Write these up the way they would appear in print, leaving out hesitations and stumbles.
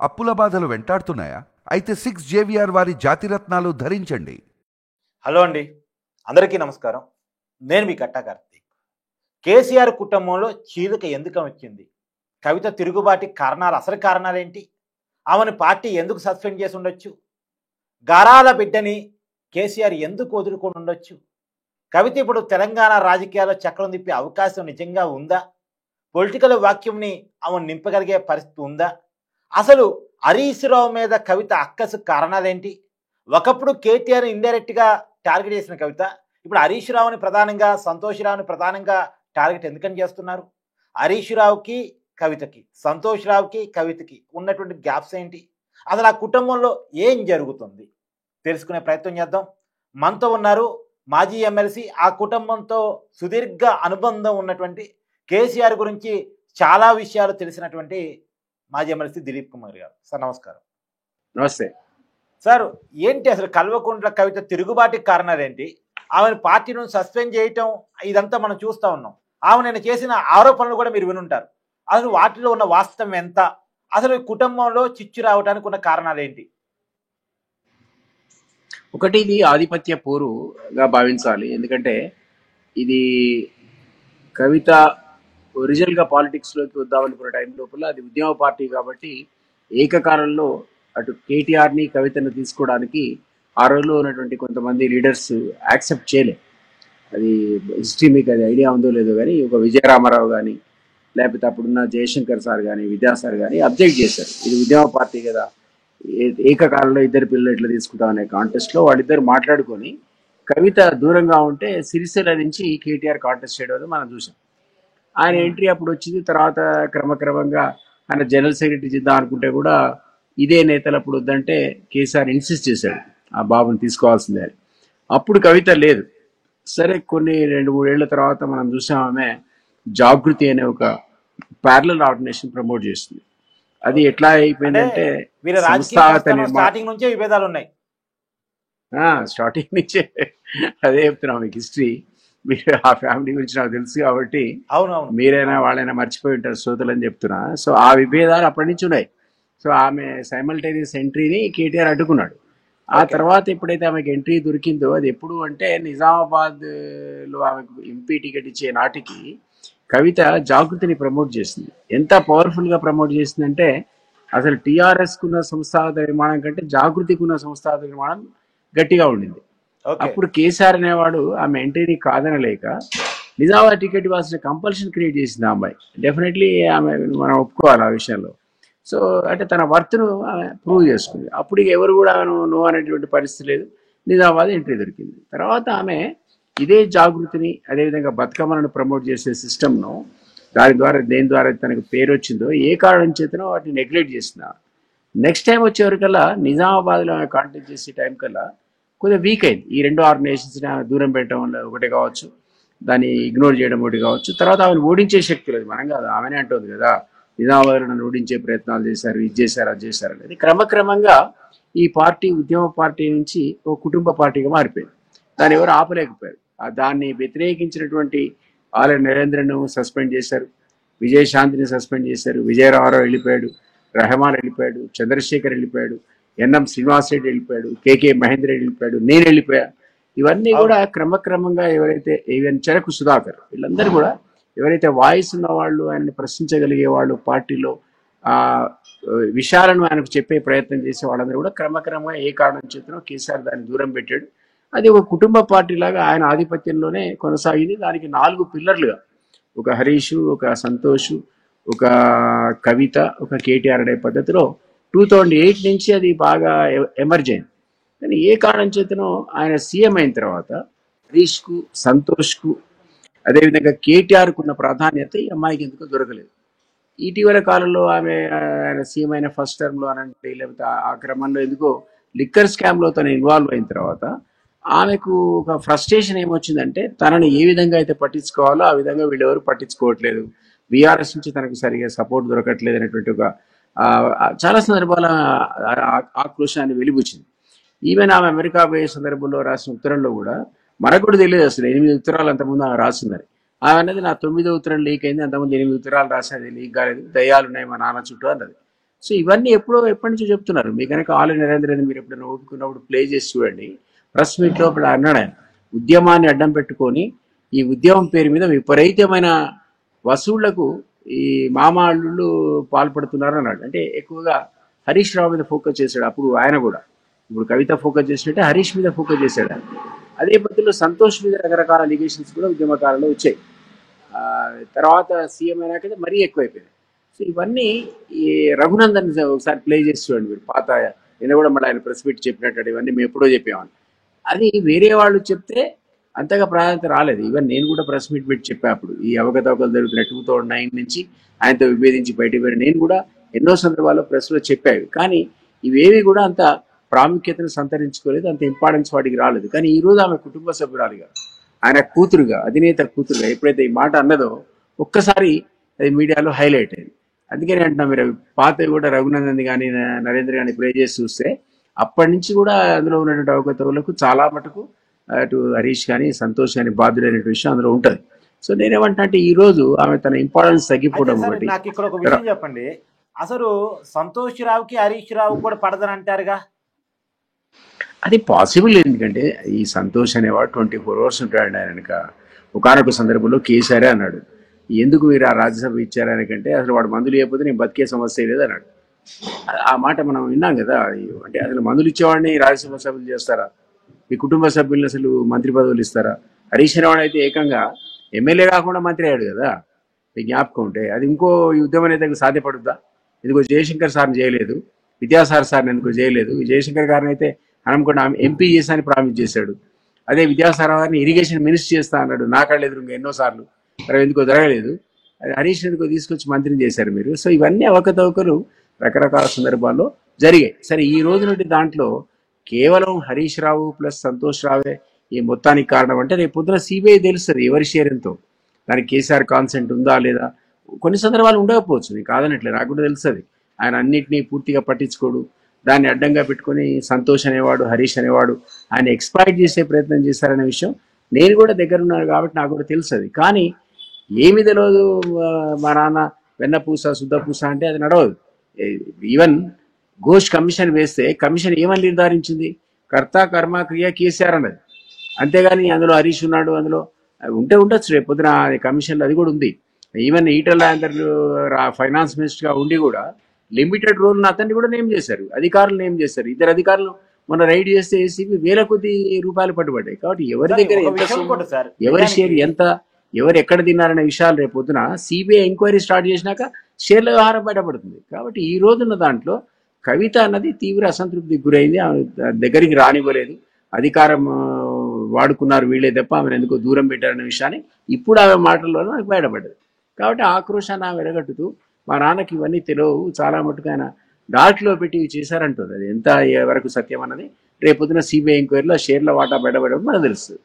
అప్పుల బాధలు వెంటాడుతున్నాయా? అయితే 6 JVR వారి జాతిరత్నాలు ధరించండి. హలో అండి, అందరికీ నమస్కారం. నేను మీ కట్టా కార్తీక్. కేసీఆర్ కుటుంబంలో చీలిక ఎందుకు వచ్చింది? కవిత తిరుగుబాటి కారణాలు, అసలు కారణాలేంటి? ఆమెను పార్టీ ఎందుకు సస్పెండ్ చేసి ఉండొచ్చు? గారాల బిడ్డని కేసీఆర్ ఎందుకు వదులుకొని ఉండొచ్చు? కవిత ఇప్పుడు తెలంగాణ రాజకీయాల్లో చక్రం తిప్పే అవకాశం నిజంగా ఉందా? పొలిటికల్ వాక్యంని ఆమెను నింపగలిగే పరిస్థితి ఉందా? అసలు హరీష్ రావు మీద కవిత అక్కసు కారణాలేంటి? ఒకప్పుడు కేటీఆర్ ఇండైరెక్ట్గా టార్గెట్ చేసిన కవిత ఇప్పుడు హరీష్ రావుని ప్రధానంగా, సంతోష్ రావుని ప్రధానంగా టార్గెట్ ఎందుకని చేస్తున్నారు? హరీష్ రావుకి కవితకి, సంతోష్ రావుకి కవితకి ఉన్నటువంటి గ్యాప్స్ ఏంటి? అసలు ఆ కుటుంబంలో ఏం జరుగుతుంది తెలుసుకునే ప్రయత్నం చేద్దాం. మనతో ఉన్నారు మాజీ ఎమ్మెల్సీ, ఆ కుటుంబంతో సుదీర్ఘ అనుబంధం ఉన్నటువంటి, కేసీఆర్ గురించి చాలా విషయాలు తెలిసినటువంటి మాజీ ఎమ్మెల్సీ దిలీప్ కుమార్ గారు. సార్ నమస్కారం. నమస్తే సార్, ఏంటి అసలు కల్వకుంట్ల కవిత తిరుగుబాటుకి కారణాలు ఏంటి? ఆమెను పార్టీ నుంచి సస్పెండ్ చేయటం ఇదంతా మనం చూస్తూ ఉన్నాం. ఆమె నేను చేసిన ఆరోపణలు కూడా మీరు వినుంటారు. అసలు వాటిలో ఉన్న వాస్తవం ఎంత? అసలు ఈ కుటుంబంలో చిచ్చు రావడానికి ఉన్న కారణాలు ఏంటి? ఒకటి, ఇది ఆధిపత్య పోరుగా భావించాలి. ఎందుకంటే ఇది కవిత ఒరిజినల్గా పాలిటిక్స్లోకి వద్దామనుకున్న టైం లోపల అది ఉద్యమ పార్టీ కాబట్టి ఏకకాలంలో అటు కేటీఆర్ని కవితను తీసుకోవడానికి ఆ రోజులో ఉన్నటువంటి కొంతమంది లీడర్స్ యాక్సెప్ట్ చేయలేదు. అది హిస్టరీ మీకు అది ఐడియా ఉందో లేదో కానీ, ఒక విజయరామారావు కానీ, లేకపోతే అప్పుడున్న జయశంకర్ సార్ కానీ, విద్యా సార్ కానీ అబ్జెక్ట్ చేశారు. ఇది ఉద్యమ పార్టీ కదా, ఏకకాలంలో ఇద్దరు పిల్లలు ఎట్లా తీసుకుంటాం అనే కాంటెస్ట్లో వాళ్ళిద్దరు మాట్లాడుకొని కవిత దూరంగా ఉంటే సిరిసిల్ల నుంచి కేటీఆర్ కాంటెస్ట్ చేయడం మనం చూసాం. ఆయన ఎంట్రీ అప్పుడు వచ్చింది. తర్వాత క్రమక్రమంగా ఆయన జనరల్ సెక్రటరీ చేద్దాం అనుకుంటే కూడా ఇదే నేతలు అప్పుడు వద్దంటే కేసీఆర్ ఇన్సిస్ట్ చేశాడు ఆ బాబుని తీసుకోవాల్సిందే అని. అప్పుడు కవిత లేదు. సరే, కొన్ని 2-3 ఏళ్ల తర్వాత మనం చూసాం ఆమె జాగృతి అనే ఒక ప్యారలల్ ఆర్గనైజేషన్ ప్రమోట్ చేస్తుంది. అది ఎట్లా అయిపోయిందంటే స్టార్టింగ్ నుంచే విభేదాలు ఉన్నాయి. స్టార్టింగ్ నుంచే అదే చెప్తున్నాం మీకు హిస్టరీ. మీరు ఆ ఫ్యామిలీ గురించి నాకు తెలుసు కాబట్టి అవునవును, మీరైనా వాళ్ళైనా మర్చిపోయి ఉంటారు శ్రోతలు అని చెప్తున్నా. సో ఆ విభేదాలు అప్పటి నుంచి ఉన్నాయి. సో ఆమె సైమల్టేనియస్ ఎంట్రీని కేటీఆర్ అడ్డుకున్నాడు. ఆ తర్వాత ఎప్పుడైతే ఆమెకు ఎంట్రీ దొరికిందో, అది ఎప్పుడు అంటే నిజామాబాద్లో ఆమెకు ఎంపీ టికెట్ ఇచ్చే నాటికి కవిత జాగృతిని ప్రమోట్ చేసింది. ఎంత పవర్ఫుల్గా ప్రమోట్ చేసిందంటే అసలు టీఆర్ఎస్కు ఉన్న సంస్థాగత నిర్మాణం కంటే జాగృతికి ఉన్న సంస్థాగత నిర్మాణం గట్టిగా ఉండింది. అప్పుడు కేసీఆర్ అనేవాడు ఆమె ఎంట్రీని కాదనలేక నిజామాబాద్ టికెట్ ఇవ్వాల్సిన కంపల్షన్ క్రియేట్ చేసింది ఆ అమ్మాయి. డెఫినెట్లీ ఆమె మనం ఒప్పుకోవాలి ఆ విషయంలో. సో అంటే తన వర్త్ను ఆమె ప్రూవ్ చేసుకుంది. అప్పుడు ఎవరు కూడా ఆమెను నో అనేటువంటి పరిస్థితి లేదు. నిజామాబాద్ ఎంట్రీ దొరికింది. తర్వాత ఆమె ఇదే జాగృతిని, అదేవిధంగా బతుకమ్మలను ప్రమోట్ చేసే సిస్టమ్ను దేని ద్వారా తనకు పేరు వచ్చిందో, ఏ కారణం చేతనో వాటిని నెగ్లెక్ట్ చేసిన. నెక్స్ట్ టైం వచ్చేవరకల్లా నిజామాబాద్లో ఆమె కాంటాక్ట్ చేసే టైం కల్లా కొద్దిగా వీక్ అయింది. ఈ రెండు ఆర్గనైజేషన్స్ని దూరం పెట్టడం వల్ల ఒకటి కావచ్చు, దాన్ని ఇగ్నోర్ చేయడం ఒకటి కావచ్చు. తర్వాత ఆమెను ఓడించే శక్తి లేదు, మనం కాదు, ఆమెనే అంటుంది కదా నిజామాబాద్లో నన్ను ఓడించే ప్రయత్నాలు చేశారు, ఇది చేశారు, అది చేశారు అనేది. క్రమక్రమంగా ఈ పార్టీ ఉద్యమ పార్టీ నుంచి ఒక కుటుంబ పార్టీగా మారిపోయింది. దాన్ని ఎవరు ఆపలేకపోయారు. దాన్ని వ్యతిరేకించినటువంటి ఆల నరేంద్రను సస్పెండ్ చేశారు, విజయశాంతిని సస్పెండ్ చేశారు, విజయరామారావు వెళ్ళిపోయాడు, రెహమాన్ వెళ్ళిపోయాడు, చంద్రశేఖర్ వెళ్ళిపోయాడు, ఎన్ఎం శ్రీనివాసరెడ్డి వెళ్ళిపోయాడు, కేకే మహేందర్ రెడ్డి వెళ్ళిపోయాడు, నేను వెళ్ళిపోయా. ఇవన్నీ కూడా క్రమక్రమంగా ఎవరైతే ఈవెన్ చెరకు సుధాకర్, వీళ్ళందరూ కూడా ఎవరైతే వాయిస్ ఉన్న వాళ్ళు, ఆయనని ప్రశ్నించగలిగే వాళ్ళు, పార్టీలో విషయాలను ఆయనకు చెప్పే ప్రయత్నం చేసే వాళ్ళందరూ కూడా క్రమక్రమంగా ఏ కారణం చేతనో కేసీఆర్ దాన్ని దూరం పెట్టాడు. అది ఒక కుటుంబ పార్టీ లాగా ఆయన ఆధిపత్యంలోనే కొనసాగింది. దానికి 4 పిల్లర్లుగా, ఒక హరీష్, ఒక సంతోష్, ఒక కవిత, ఒక కేటీఆర్ అనే పద్ధతిలో 2008 నుంచి అది బాగా ఎమర్జ్ అయింది. కానీ ఏ కారణం చేతనో ఆయన సీఎం అయిన తర్వాత హరీష్కు, సంతోష్కు, అదేవిధంగా కేటీఆర్కు ఉన్న ప్రాధాన్యత ఈ అమ్మాయికి ఎందుకో దొరకలేదు. ఇటీవల కాలంలో ఆయన సీఎం అయిన ఫస్ట్ టర్మ్లో అనంటే, లేకపోతే ఆ క్రమంలో ఎందుకో లిక్కర్ స్కామ్లో తను ఇన్వాల్వ్ అయిన తర్వాత ఆమెకు ఒక ఫ్రస్ట్రేషన్ ఏమొచ్చిందంటే, తనని ఏ విధంగా అయితే పట్టించుకోవాలో ఆ విధంగా వీళ్ళెవరు పట్టించుకోవట్లేదు, బీఆర్ఎస్ నుంచి తనకు సరిగా సపోర్ట్ దొరకట్లేదు అనేటువంటి ఒక చాలా సందర్భాల ఆక్రోశాన్ని వెలిబుచ్చింది. ఈవెన్ ఆమె అమెరికా పోయే సందర్భంలో రాసిన ఉత్తరంలో కూడా మనకు కూడా తెలియదు అసలు 8 ఉత్తరాలు అంతకుముందు ఆమె రాసిందని. ఆమె అన్నది నా 9వ ఉత్తరం లీక్ అయింది, అంతకుముందు 8 ఉత్తరాలు రాసేది లీక్ కాలేదు, దయ్యాలు ఉన్నాయి మా నాన్న చుట్టూ అన్నది. సో ఇవన్నీ ఎప్పటి నుంచో చెప్తున్నారు. మీ కనుక ఆల్ నరేంద్ర అని మీరు ఎప్పుడైనా ఓపుకున్నప్పుడు ప్లే చేసి చూడండి. ప్రెస్ మీట్లో ఇప్పుడు అన్నాడు ఆయన, ఉద్యమాన్ని అడ్డం పెట్టుకొని ఈ ఉద్యమం పేరు మీద విపరీతమైన వసూళ్లకు ఈ మామాళ్ళు పాల్పడుతున్నారు అన్నాడు. అంటే ఎక్కువగా హరీష్ రావు మీద ఫోకస్ చేశాడు అప్పుడు ఆయన కూడా. ఇప్పుడు కవిత ఫోకస్ చేసినట్టే హరీష్ మీద ఫోకస్ చేశాడు. అదే పద్ధతిలో సంతోష్ మీద రకరకాల అలిగేషన్స్ కూడా ఉద్యమకాలంలో వచ్చాయి. తర్వాత సీఎం అయినాక మరీ ఎక్కువైపోయింది. సో ఇవన్నీ ఈ రఘునందన్ ఒకసారి ప్లే చేసి చూడండి మీరు. పాత నిన్న కూడా మళ్ళీ ఆయన ప్రెస్ మీట్ చెప్పినట్టు ఇవన్నీ మేము ఎప్పుడో చెప్పామని. అది వేరే వాళ్ళు చెప్తే అంతగా ప్రాధాన్యత రాలేదు. ఈవెన్ నేను కూడా ప్రెస్ మీట్ పెట్టి చెప్పా అప్పుడు. ఈ అవకతవకలు జరుగుతున్న 2009 నుంచి ఆయనతో విభేదించి బయటకు పోయిన నేను కూడా ఎన్నో సందర్భాల్లో ప్రెస్లో చెప్పావి. కానీ ఇవేవి కూడా అంత ప్రాముఖ్యతను సంతరించుకోలేదు, అంత ఇంపార్టెన్స్ వాటికి రాలేదు. కానీ ఈ రోజు ఆమె కుటుంబ సభ్యురాలుగా, ఆయన కూతురుగా, అధినేత కూతురుగా ఎప్పుడైతే ఈ మాట అన్నదో ఒక్కసారి అది మీడియాలో హైలైట్ అయింది. అందుకని అంటున్నా, మీరు పాతవి కూడా రఘునందన్ కానీ నరేంద్ర కానీ ప్లే చేసి చూస్తే అప్పటి నుంచి కూడా అందులో ఉన్నటువంటి అవకతవకలకు చాలా మటుకు అటు హరీష్ కానీ సంతోష్ కానీ బాధ్యుడైన విషయం అందులో ఉంటుంది. సో నేనేమంటా అంటే ఈ రోజు ఆమె తన ఇంపార్టెన్స్ తగ్గిపోవడం ఒకటి. నాకు ఇక్కడ ఒక విషయం చెప్పండి, అసలు సంతోష్ రావుకి హరీష్ రావు కూడా పడదని అంటారుగా? అది పాసిబుల్. ఎందుకంటే ఈ సంతోష్ అనేవాడు 24 hours ఉంటాడు ఆయన వెనక. ఒకనొక సందర్భంలో కేసీఆర్ అన్నాడు, ఎందుకు మీరు ఆ రాజ్యసభ ఇచ్చారనికంటే అసలు వాడు మందులు ఇవ్వకపోతే నేను బతికే సమస్య లేదు అన్నాడు. ఆ మాట మనం విన్నాం కదా. అంటే అసలు మందులు ఇచ్చేవాడిని రాజ్యసభ సభ్యులు చేస్తారా? మీ కుటుంబ సభ్యులను అసలు మంత్రి పదవులు ఇస్తారా? హరీష్ రావు అయితే ఏకంగా ఎమ్మెల్యే కాకుండా మంత్రి అయ్యాడు కదా, మీ జ్ఞాపకం ఉంటే. అది ఇంకో ఈ ఉద్యమ నేతకు సాధ్యపడుద్దా? ఎందుకో జయశంకర్ సార్ని చేయలేదు, విద్యాసాగర్ సార్ని ఎందుకో చేయలేదు. జయశంకర్ గారిని అయితే అనుకుంటా ఎంపీ చేశాని ప్రామిస్ చేశాడు. అదే విద్యాసాగర్ గారిని ఇరిగేషన్ మినిస్టర్ చేస్తా అన్నాడు నా కళ్ళు ఎదురుగా ఎన్నోసార్లు, మరి ఎందుకో జరగలేదు. అది హరీష్ ఎందుకో తీసుకొచ్చి మంత్రిని చేశారు మీరు. సో ఇవన్నీ అవకతవకలు రకరకాల సందర్భాల్లో జరిగాయి. సరే, ఈ రోజు నుండి దాంట్లో కేవలం హరీష్ రావు ప్లస్ సంతోష్ రావే ఈ మొత్తానికి కారణం అంటే రేపు పొద్దున సిబిఐ తెలుస్తుంది ఎవరి షేర్ ఎంతో. దానికి కేసీఆర్ కాన్సెంట్ ఉందా లేదా? కొన్ని సందర్భాలు ఉండకపోవచ్చు, నీకు కాదనట్లే, నాకు కూడా తెలుస్తుంది. ఆయన అన్నింటినీ పూర్తిగా పట్టించుకోడు. దాన్ని అడ్డంగా పెట్టుకుని సంతోష్ అనేవాడు, హరీష్ అనేవాడు ఆయన ఎక్స్ప్లాయిట్ చేసే ప్రయత్నం చేశారనే విషయం నేను కూడా దగ్గర ఉన్నాను కాబట్టి నాకు కూడా తెలుస్తుంది. కానీ ఏమి తెలియదు మా నాన్న వెన్నపూస శుద్ధపూస అంటే అది నడవదు. ఈవెన్ ఘోష్ కమిషన్ వేస్తే కమిషన్ ఏమని నిర్ధారించింది? కర్త కర్మ క్రియ కేసీఆర్ అన్నది. అంతేగాని అందులో హరీష్ ఉన్నాడు, అందులో ఉండొచ్చు రేపు పొద్దున కమిషన్లో అది కూడా ఉంది. ఈవెన్ ఈటల అందరు ఫైనాన్స్ మినిస్టర్గా ఉండి కూడా లిమిటెడ్ రోల్ అతన్ని కూడా నేమ్ చేశారు, అధికారులు నేమ్ చేశారు. ఇద్దరు అధికారులు మొన్న రైడ్ చేస్తే ఏసీబీ వేల కొద్ది రూపాయలు పట్టుబడ్డాయి. కాబట్టి ఎవరి దగ్గర ఎంత, ఎవరి షేర్ ఎంత, ఎవరు ఎక్కడ తిన్నారనే విషయాలు రేపు పొద్దున సిబిఐ ఎంక్వైరీ స్టార్ట్ చేసినాక షేర్ల వ్యవహారం బయటపడుతుంది. కాబట్టి ఈ రోజున్న దాంట్లో కవిత అన్నది తీవ్ర అసంతృప్తికి గురైంది. ఆమె దగ్గరికి రానివ్వలేదు, అధికారం వాడుకున్నారు వీళ్ళే తప్ప ఆమెను ఎందుకో దూరం పెట్టారనే విషయాన్ని ఇప్పుడు ఆమె మాటల్లోనే మనకు బయటపడ్డది. కాబట్టి ఆక్రోశాన్ని ఆమె వెరగట్టుతూ మా నాన్నకి ఇవన్నీ తెలియవు, చాలా మటుకు ఆయన డార్క్లో పెట్టి చేశారంటుంది. అది ఎంత వరకు సత్యం అన్నది రేపొద్దున సిబిఐ ఎంక్వైరీలో షేర్ల వాటా బయటపడడం మనకు తెలుస్తుంది.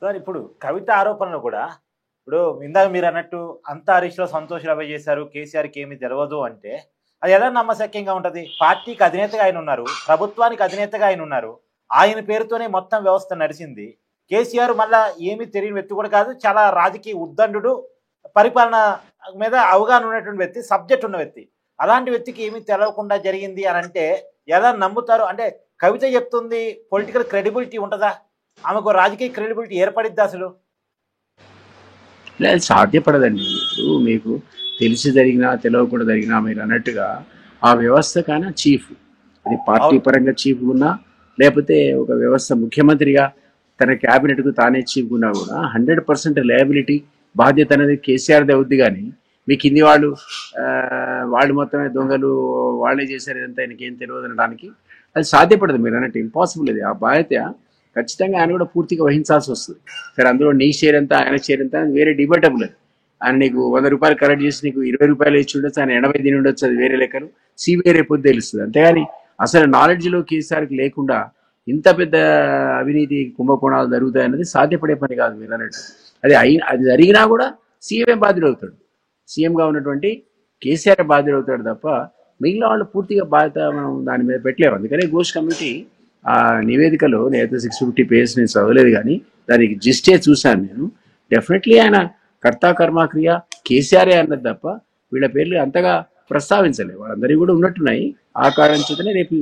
సార్, ఇప్పుడు కవిత ఆరోపణలు కూడా ఇప్పుడు ఇందాక మీరు అన్నట్టు అంత హరీష్లో సంతోష్ రావు చేశారు, కేసీఆర్కి ఏమి తెలియదు అంటే అది ఎలా నమ్మశక్యంగా ఉంటుంది? పార్టీకి అధినేతగా ఆయన ఉన్నారు, ప్రభుత్వానికి అధినేతగా ఆయన ఉన్నారు, ఆయన పేరుతోనే మొత్తం వ్యవస్థ నడిచింది. కేసీఆర్ మళ్ళా ఏమీ తెలియని వ్యక్తి కూడా కాదు, చాలా రాజకీయ ఉద్దండు, పరిపాలన మీద అవగాహన ఉన్నటువంటి వ్యక్తి, సబ్జెక్ట్ ఉన్న వ్యక్తి. అలాంటి వ్యక్తికి ఏమీ తెలవకుండా జరిగింది అని అంటే ఎలా నమ్ముతారు? అంటే కవిత చెప్తుంది పొలిటికల్ క్రెడిబిలిటీ ఉంటుందా? ఆమెకు రాజకీయ క్రెడిబిలిటీ ఏర్పడిద్దా అసలు? లేదు, సాధ్యపడదండి. ఇప్పుడు మీకు తెలిసి జరిగినా తెలియకుండా జరిగినా మీరు అన్నట్టుగా ఆ వ్యవస్థకైనా చీఫ్, అది పార్టీ పరంగా చీఫ్ ఉన్నా లేకపోతే ఒక వ్యవస్థ ముఖ్యమంత్రిగా తన క్యాబినెట్కు తానే చీఫ్ ఉన్నా కూడా 100% లయబిలిటీ బాధ్యత అనేది కేసీఆర్దే అవుద్ది. కానీ మీ కింది వాళ్ళు మొత్తమే దొంగలు, వాళ్ళే చేశారు, ఇదంతా ఆయనకి ఏం తెలియదు అనడానికి అది సాధ్యపడదు. మీరు అన్నట్టు ఇంపాసిబుల్. అది ఆ బాధ్యత ఖచ్చితంగా ఆయన కూడా పూర్తిగా వహించాల్సి వస్తుంది. సరే, అందులో నీ షేర్ ఎంత ఆయన షేర్ ఎంత వేరే డిబేటబుల్. అది ఆయన నీకు 100 రూపాయలు కలెక్ట్ చేసి నీకు 20 రూపాయలు ఇచ్చి ఉండొచ్చు, ఆయన 80 తిని ఉండొచ్చు, అది వేరే లెక్కలు. సిబిఐ రేపు తెలుస్తుంది. అంతేగాని అసలు నాలెడ్జ్లో కేసీఆర్కి లేకుండా ఇంత పెద్ద అవినీతి కుంభకోణాలు జరుగుతాయన్నది సాధ్యపడే పని కాదు. మీరు అన్నట్టు అది జరిగినా కూడా సీఎం బాధ్యుడు అవుతాడు, సీఎంగా ఉన్నటువంటి కేసీఆర్ బాధ్యుడు అవుతాడు తప్ప మిగిలిన వాళ్ళు పూర్తిగా బాధ్యత మనం దాని మీద పెట్టలేము. అందుకనే ఘోష్ కమిటీ ఆ నివేదికలో నేనైతే 650 pages నేను చదవలేదు, కానీ దానికి జిస్టే చూశాను నేను. డెఫినెట్లీ ఆయన కర్త కర్మ క్రియ కేసీఆరే అన్నది తప్ప వీళ్ళ పేర్లు అంతగా ప్రస్తావించలేదు. వాళ్ళందరికీ కూడా ఉన్నట్టున్నాయి. ఆ కారణం చేతనే రేపు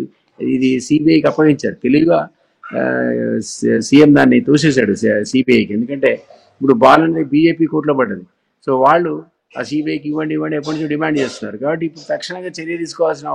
ఇది సిబిఐకి అప్పగించారు. తెలివిగా సీఎం దాన్ని తోసేశాడు సిబిఐకి. ఎందుకంటే ఇప్పుడు బాల్ అనేది బీజేపీ కోర్టులో పడ్డది. సో వాళ్ళు ఆ సిబిఐకి ఇవ్వండి ఎప్పటి నుంచో డిమాండ్ చేస్తున్నారు. కాబట్టి ఇప్పుడు తక్షణంగా చర్య తీసుకోవాల్సిన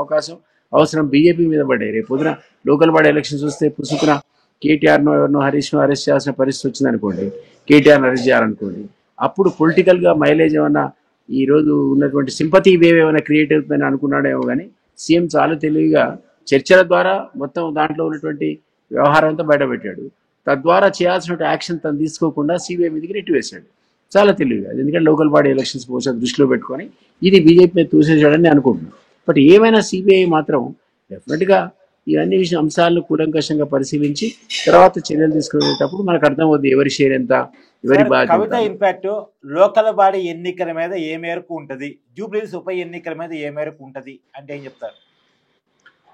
అవసరం బీజేపీ మీద పడ్డాయి. రేపు పొద్దున లోకల్ బాడీ ఎలక్షన్స్ వస్తే పుసుకున కేటీఆర్ను ఎవరినో హరీష్ను అరెస్ట్ చేయాల్సిన పరిస్థితి వచ్చింది అనుకోండి, కేటీఆర్ని అరెస్ట్ చేయాలనుకోండి, అప్పుడు పొలిటికల్గా మైలేజ్ ఏమన్నా ఈ రోజు ఉన్నటువంటి సింపతి వేవ్ ఏమైనా క్రియేట్ అవుతుందని అనుకున్నాడేమో. కానీ సీఎం చాలా తెలివిగా చర్చల ద్వారా మొత్తం దాంట్లో ఉన్నటువంటి వ్యవహారం అంతా బయటపెట్టాడు. తద్వారా చేయాల్సిన యాక్షన్ తను తీసుకోకుండా సిబిఐ మీదకి నెట్టివేశాడు. చాలా తెలివిగా. ఎందుకంటే లోకల్ బాడీ ఎలక్షన్స్ బహుశా దృష్టిలో పెట్టుకొని ఇది బీజేపీ మీద తూసేసాడని నేను అనుకుంటున్నాను. బట్ ఏమైనా సిబిఐ మాత్రం డెఫినెట్గా ఈ అన్ని అంశాలను కూలంకషంగా పరిశీలించి తర్వాత చర్యలు తీసుకునేటప్పుడు మనకు అర్థమవుతుంది ఎవరి షేర్ ఎంత, ఎవరి బాధ్యత. కవిత ఇంపాక్ట్ లోకల్ బాడీ ఎన్నికల మీద ఏ మేరకు ఉంటది, జూబ్లీహిల్స్ ఉప ఎన్నికల మీద ఏ మేరకు ఉంటది అంటే ఏం చెప్తారు?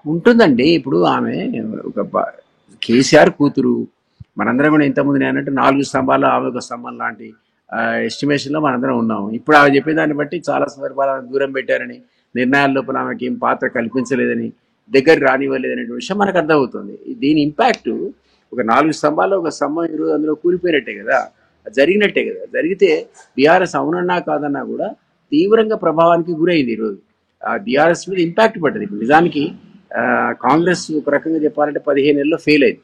ఉంటుందండి. ఇప్పుడు ఆమె ఒక కేసీఆర్ కూతురు. మనందరం కూడా ఇంతకుముందు నేను అన్నట్టు 4 స్తంభాలు ఆమె ఒక స్తంభం లాంటి ఎస్టిమేషన్లో మనందరం ఉన్నాము. ఇప్పుడు ఆమె చెప్పేదాన్ని బట్టి చాలా సందర్భాలు దూరం పెట్టారని, నిర్ణయాల లోపల ఆమెకి ఏం పాత్ర కల్పించలేదని, దగ్గర రానివ్వలేదనే విషయం మనకు అర్థమవుతుంది. దీని ఇంపాక్ట్ ఒక 4 స్తంభాల్లో ఒక స్తంభం ఈరోజు అందులో కూలిపోయినట్టే కదా, జరిగినట్టే కదా. జరిగితే బీఆర్ఎస్ అవునన్నా కాదన్నా కూడా తీవ్రంగా ప్రభావానికి గురైంది. ఈరోజు ఆ బీఆర్ఎస్ మీద ఇంపాక్ట్ పడ్డది. ఇప్పుడు నిజానికి కాంగ్రెస్ ఒక రకంగా చెప్పాలంటే 15 నెలల్లో ఫెయిల్ అయింది.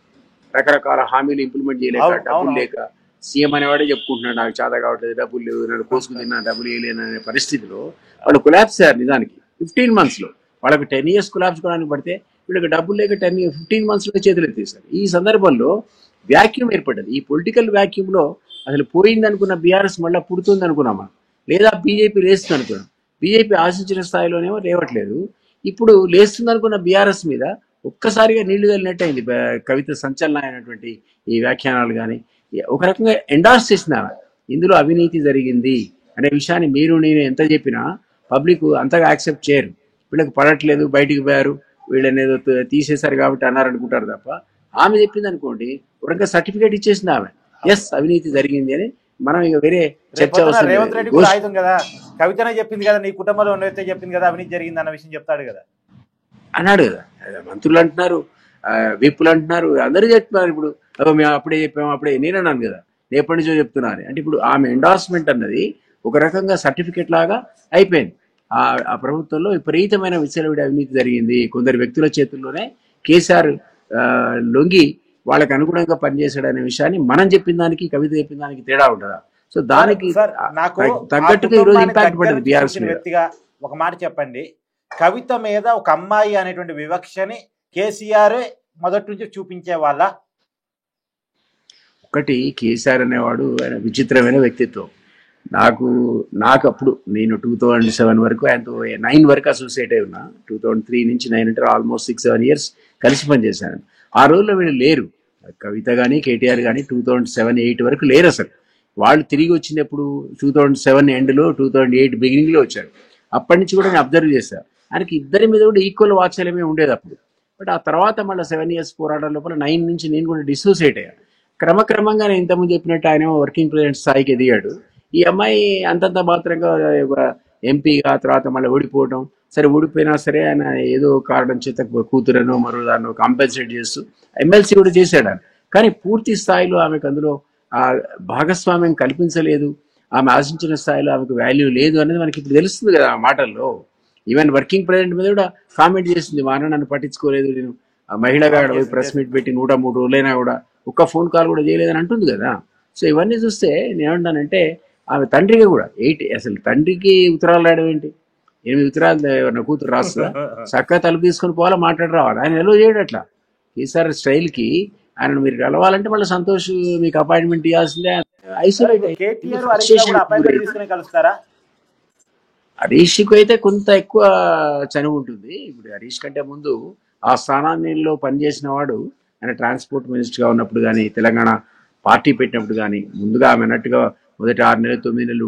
రకరకాల హామీలు ఇంప్లిమెంట్ చేయలేక, డబ్బులు లేక, సీఎం అనేవాడే చెప్పుకుంటున్నాడు నాకు చేత కావట్లేదు, డబ్బులు లేవు, నన్ను కోసుకుని తిన్నా, డబ్బులు వేయలేను అనే పరిస్థితిలో వాళ్ళు కొలాప్స్ అయ్యారు. నిజానికి 15 monthsలో వాళ్ళకి 10 years కొలాప్స్ కావడానికి పడితే వీళ్ళకి డబ్బులు లేక 15 monthsలో చేతులు ఎత్తేసారు. ఈ సందర్భంలో వ్యాక్యూమ్ ఏర్పడ్డది. ఈ పొలిటికల్ వ్యాక్యూమ్లో అసలు పోయింది అనుకున్న బీఆర్ఎస్ మళ్ళీ పుడుతుంది అనుకున్నాం మనం, లేదా బీజేపీ లేస్తుంది అనుకున్నాం. బీజేపీ ఆశించిన స్థాయిలోనేమో లేవట్లేదు. ఇప్పుడు లేస్తుంది అనుకున్న బీఆర్ఎస్ మీద ఒక్కసారిగా నీళ్లు కలిగినట్టు అయింది. కవిత సంచలనమైనటువంటి ఈ వ్యాఖ్యానాలు కానీ ఒక రకంగా ఎండార్స్ చేసిన ఇందులో అవినీతి జరిగింది అనే విషయాన్ని మీరు నేను ఎంత చెప్పినా పబ్లిక్ అంతగా యాక్సెప్ట్ చేయరు. వీళ్ళకి పడట్లేదు, బయటికి పోయారు, వీళ్ళని ఏదో తీసేశారు కాబట్టి అన్నారు అనుకుంటారు తప్ప, ఆమె చెప్పింది అనుకోండి ఒక రకంగా సర్టిఫికేట్ ఇచ్చేసింది ఆమె, ఎస్ అవినీతి జరిగింది అని. మనం ఇక వేరే చర్చ రేవంత్ రెడ్డి కూడా ఆయుధం కదా, కవితనే చెప్పింది కదా, నీ కుటుంబంలో ఉన్నైతే చెప్పింది కదా అవినీతి జరిగింది అన్న విషయం చెప్తాడు కదా అన్నాడు కదా. మంత్రులు అంటున్నారు, విప్పులు అంటున్నారు, అందరూ చెప్తున్నారు. ఇప్పుడు మేము అప్పుడే చెప్పాము, అప్పుడే నేను అన్నాను కదా, ఎప్పటి నుంచో చెప్తున్నారు. అంటే ఇప్పుడు ఆమె ఎండార్స్మెంట్ అన్నది ఒక రకంగా సర్టిఫికేట్ లాగా అయిపోయింది. ఆ ప్రభుత్వంలో విపరీతమైన విచ్చలవిడి అవినీతి జరిగింది. కొందరు వ్యక్తుల చేతుల్లోనే కేసీఆర్ లొంగి వాళ్ళకి అనుగుణంగా పనిచేశాడనే విషయాన్ని మనం చెప్పిన దానికి కవిత చెప్పిన దానికి తేడా ఉంటుందా? సో దానికి తగ్గట్టుగా ఈరోజు ఇంపాక్ట్ పడింది బీఆర్ఎస్ వ్యక్తిగా. ఒక మాట చెప్పండి, కవిత మీద ఒక అమ్మాయి అనేటువంటి వివక్షని కేసీఆర్ మొదటి నుంచి చూపించే వాళ్ళ? ఒకటి, కేసీఆర్ అనేవాడు ఆయన విచిత్రమైన వ్యక్తిత్వం. నాకు అప్పుడు నేను 2007 వరకు ఆయనతో 9 వరకు అసోసియేట్ అయి ఉన్నా. 2003 నుంచి 9 అంటే ఆల్మోస్ట్ 6-7 years కలిసి పనిచేశాను. ఆ రోజుల్లో వీళ్ళు లేరు, కవిత కానీ కేటీఆర్ కానీ 2007-8 వరకు లేరు అసలు. వాళ్ళు తిరిగి వచ్చింది ఎప్పుడు 2007 ఎండ్లో 2008 బిగినింగ్లో వచ్చారు. అప్పటి నుంచి కూడా నేను అబ్జర్వ్ చేశాను. ఆయనకి ఇద్దరి మీద కూడా ఈక్వల్ వాత్సల్యమే ఉండేది అప్పుడు. బట్ ఆ తర్వాత మళ్ళీ 7 years పోరాటం లోపల 9 నుంచి నేను కూడా డిసోసియేట్ అయ్యాను. క్రమక్రమంగా నేను ఇంతకుముందు చెప్పినట్టు ఆయన వర్కింగ్ ప్రెసిడెంట్ స్థాయికి ఎదిగాడు. ఈ అమ్మాయి అంతంత మాత్రంగా ఎంపీగా తర్వాత మళ్ళీ ఓడిపోవడం. సరే ఓడిపోయినా సరే ఆయన ఏదో కారణం చేత కూతురనో మరో దాన్ని కాంపెన్సేట్ చేస్తూ ఎమ్మెల్సీ కూడా చేశాడు ఆయన. కానీ పూర్తి స్థాయిలో ఆమెకు అందులో ఆ భాగస్వామ్యం కల్పించలేదు. ఆమె ఆశించిన స్థాయిలో ఆమెకు వాల్యూ లేదు అనేది మనకి ఇప్పుడు తెలుస్తుంది కదా ఆ మాటల్లో. ఈవెన్ వర్కింగ్ ప్రెసిడెంట్ మీద కూడా కామెంట్ చేసింది, మా అన్న నన్ను పట్టించుకోలేదు, నేను మహిళగా ప్రెస్ మీట్ పెట్టి 103 రోజులైనా కూడా ఒక్క ఫోన్ కాల్ కూడా చేయలేదని అంటుంది కదా. సో ఇవన్నీ చూస్తే నేనేమంటానంటే ఆమె తండ్రికి కూడా అసలు తండ్రికి ఉత్తరాలు రాయడం ఏంటి? 8 ఉత్తరాలు ఎవరన్నా కూతురు రాస్తుందా? చక్కగా తలుపు తీసుకొని పోవాలా, మాట్లాడి రావాలి. ఆయన ఎలా చేయడు అట్లా. కేసీఆర్ స్టైల్కి ఆయనను మీరు కలవాలంటే మళ్ళీ సంతోష్ మీకు అపాయింట్మెంట్ ఇవ్వాల్సిందే. ఐసోలేట్ హరీష్కు అయితే కొంత ఎక్కువ చనువు ఉంటుంది. ఇప్పుడు హరీష్ కంటే ముందు ఆ స్థానాల్లో పనిచేసిన వాడు ఆయన ట్రాన్స్పోర్ట్ మినిస్టర్గా ఉన్నప్పుడు కానీ, తెలంగాణ పార్టీ పెట్టినప్పుడు కానీ, ముందుగా ఆమె అన్నట్టుగా మొదటి 6 నెలలు 9 నెలలు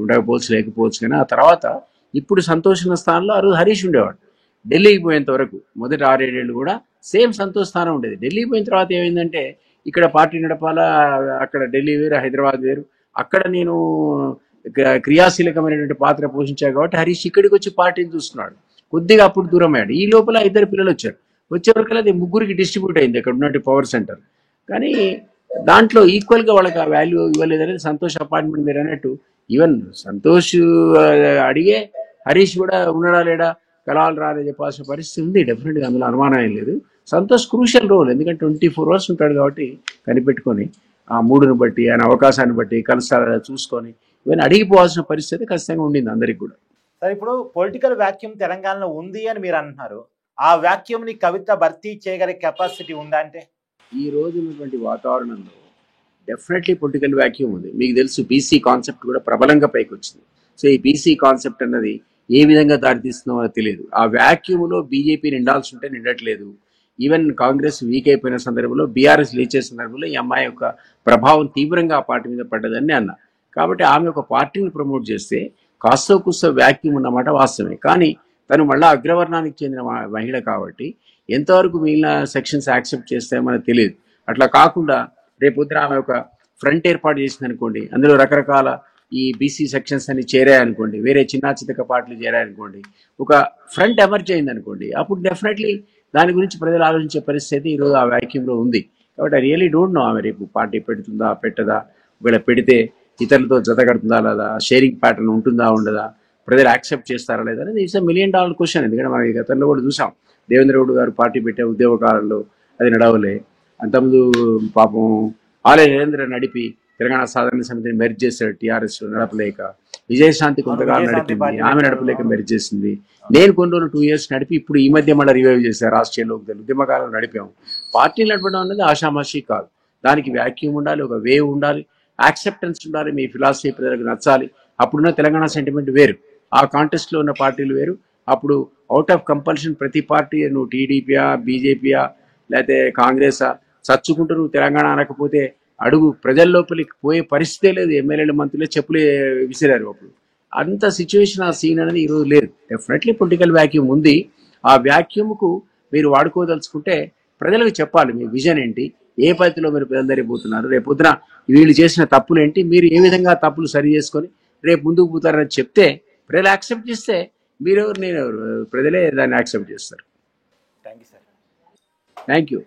ఉండకపోవచ్చు, లేకపోవచ్చు. కానీ ఆ తర్వాత ఇప్పుడు సంతోషిన స్థానంలో ఆ రోజు హరీష్ ఉండేవాడు. ఢిల్లీకి పోయేంత వరకు మొదటి 6-7 ఏళ్ళు కూడా సేమ్ సంతోష్ స్థానం ఉండేది. ఢిల్లీకి పోయిన తర్వాత ఏమైందంటే ఇక్కడ పార్టీ నడపాలా, అక్కడ ఢిల్లీ వేరు, హైదరాబాద్ వేరు. అక్కడ నేను క్రియాశీలకమైనటువంటి పాత్ర పోషించారు కాబట్టి హరీష్ ఇక్కడికి వచ్చి పార్టీని చూస్తున్నాడు. కొద్దిగా అప్పుడు దూరం అయ్యాడు. ఈ లోపల ఇద్దరు పిల్లలు వచ్చారు. వచ్చేవరకు అది ముగ్గురికి డిస్ట్రిబ్యూట్ అయింది అక్కడ ఉన్నట్టు పవర్ సెంటర్. కానీ దాంట్లో ఈక్వల్గా వాళ్ళకి ఆ వాల్యూ ఇవ్వలేదనేది సంతోష్ అపార్ట్మెంట్ మీరు అన్నట్టు. ఈవెన్ సంతోష్ అడిగే హరీష్ కూడా ఉన్నాడా లేడా కలవాలి రాదని చెప్పాల్సిన పరిస్థితి ఉంది. డెఫినెట్గా అందులో అనుమానం ఏం లేదు. సంతోష్ క్రూషియల్ రోల్, ఎందుకంటే 24 hours ఉంటాడు కాబట్టి కనిపెట్టుకొని ఆ మూడును బట్టి ఆయన అవకాశాన్ని బట్టి కలుస్తారా చూసుకొని ఇవన్నీ అడిగిపోవాల్సిన పరిస్థితి ఖచ్చితంగా ఉండింది అందరికి కూడా. సార్, ఇప్పుడు పొలిటికల్ వాక్యూమ్ తెలంగాణలో ఉంది అని మీరు అంటున్నారు. ఆ వాక్యూమ్ని కవిత భర్తీ చేయగలిగే కెపాసిటీ ఉందా అంటే? ఈ రోజు ఉన్నటువంటి వాతావరణంలో డెఫినెట్లీ పొలిటికల్ వాక్యూమ్ ఉంది. మీకు తెలుసు బీసీ కాన్సెప్ట్ కూడా ప్రబలంగా పైకి వచ్చింది. సో ఈ బీసీ కాన్సెప్ట్ అన్నది ఏ విధంగా దారితీస్తుందో మనకు తెలియదు. ఆ వాక్యూమ్లో బీజేపీ నిండాల్సి ఉంటే నిండట్లేదు. ఈవెన్ కాంగ్రెస్ వీక్ అయిపోయిన సందర్భంలో బీఆర్ఎస్ లేచే సందర్భంలో ఈ అమ్మాయి యొక్క ప్రభావం తీవ్రంగా ఆ పార్టీ మీద పడ్డదని అన్న. కాబట్టి ఆమె ఒక పార్టీని ప్రమోట్ చేస్తే కాస్తో కూస్తో వ్యాక్యూమ్ ఉన్నమాట వాస్తవమే. కానీ తను మళ్ళీ అగ్రవర్ణానికి చెందిన మహిళ కాబట్టి ఎంతవరకు మిగిలిన సెక్షన్స్ యాక్సెప్ట్ చేస్తాయో మనకు తెలియదు. అట్లా కాకుండా రేపొద్దున ఆమె ఒక ఫ్రంట్ ఏర్పాటు చేసింది అనుకోండి, అందులో రకరకాల ఈ బీసీ సెక్షన్స్ అన్ని చేరాయనుకోండి, వేరే చిన్న చితక పార్టీలు చేరాయనుకోండి, ఒక ఫ్రంట్ ఎమర్జ్ అయింది అనుకోండి, అప్పుడు డెఫినెట్లీ దాని గురించి ప్రజలు ఆలోచించే పరిస్థితి ఈరోజు ఆ వ్యాక్యూమ్లో ఉంది. కాబట్టి ఐ రియలీ డోంట్ నో ఆమె రేపు పార్టీ పెడుతుందా పెట్టదా, ఒకవేళ పెడితే ఇతరులతో జత కడుతుందా లేదా, షేరింగ్ ప్యాటర్న్ ఉంటుందా ఉండదా, ప్రజలు యాక్సెప్ట్ చేస్తారా లేదా అనేది ఇట్స్ $1 million క్వశ్చన్. ఎందుకంటే మనం గతంలో కూడా చూసాం, దేవేంద్ర గౌడ్ గారు పార్టీ పెట్టే ఉద్యోగకాలంలో అది నడవలే. అంతకుముందు పాపం ఆలయ నరేంద్ర నడిపి తెలంగాణ సాధారణ సమితిని మెర్జ్ చేశాడు, టీఆర్ఎస్ నడపలేక. విజయశాంతి కొంతకాలం నడిపింది, ఆమె నడపలేక మెర్జ్ చేసింది. నేను కొన్ని రోజులు 2 years నడిపి ఇప్పుడు ఈ మధ్య మళ్ళీ రివైవ్ చేశారు. రాష్ట్రీయ లోక్దళ్ ఉద్యమకాలం నడిపాము. పార్టీలు నడపడం అనేది ఆషామాషి కాదు. దానికి వ్యాక్యూమ్ ఉండాలి, ఒక వేవ్ ఉండాలి, యాక్సెప్టెన్స్ ఉండాలి, మీ ఫిలాసఫీ ప్రజలకు నచ్చాలి. అప్పుడున్న తెలంగాణ సెంటిమెంట్ వేరు, ఆ కాంటెస్ట్లో ఉన్న పార్టీలు వేరు. అప్పుడు అవుట్ ఆఫ్ కంపల్షన్ ప్రతి పార్టీ నువ్వు టీడీపీయా బీజేపీయా లేకపోతే కాంగ్రెసా చచ్చుకుంటూ నువ్వు తెలంగాణ అనకపోతే అడుగు ప్రజల లోపలికి పోయే పరిస్థితే లేదు. ఎమ్మెల్యేలు మంత్రులే చెప్పులే విసిరారు. అప్పుడు అంత సిచ్యువేషన్, ఆ సీన్ అనేది ఈరోజు లేదు. డెఫినెట్లీ పొలిటికల్ వ్యాక్యూమ్ ఉంది. ఆ వ్యాక్యూమ్కు మీరు వాడుకోదలుచుకుంటే ప్రజలకు చెప్పాలి మీ విజన్ ఏంటి, ఏ పద్ధతిలో మీరు బయలుదేరిపోతున్నారు, రేపు పొద్దున వీళ్ళు చేసిన తప్పులు ఏంటి, మీరు ఏ విధంగా తప్పులు సరి చేసుకొని రేపు ముందుకు పోతారని చెప్తే ప్రజలు యాక్సెప్ట్ చేస్తే మీరెవరు నేనెవరు, ప్రజలే దాన్ని యాక్సెప్ట్ చేస్తారు. Thank you sir. Thank you.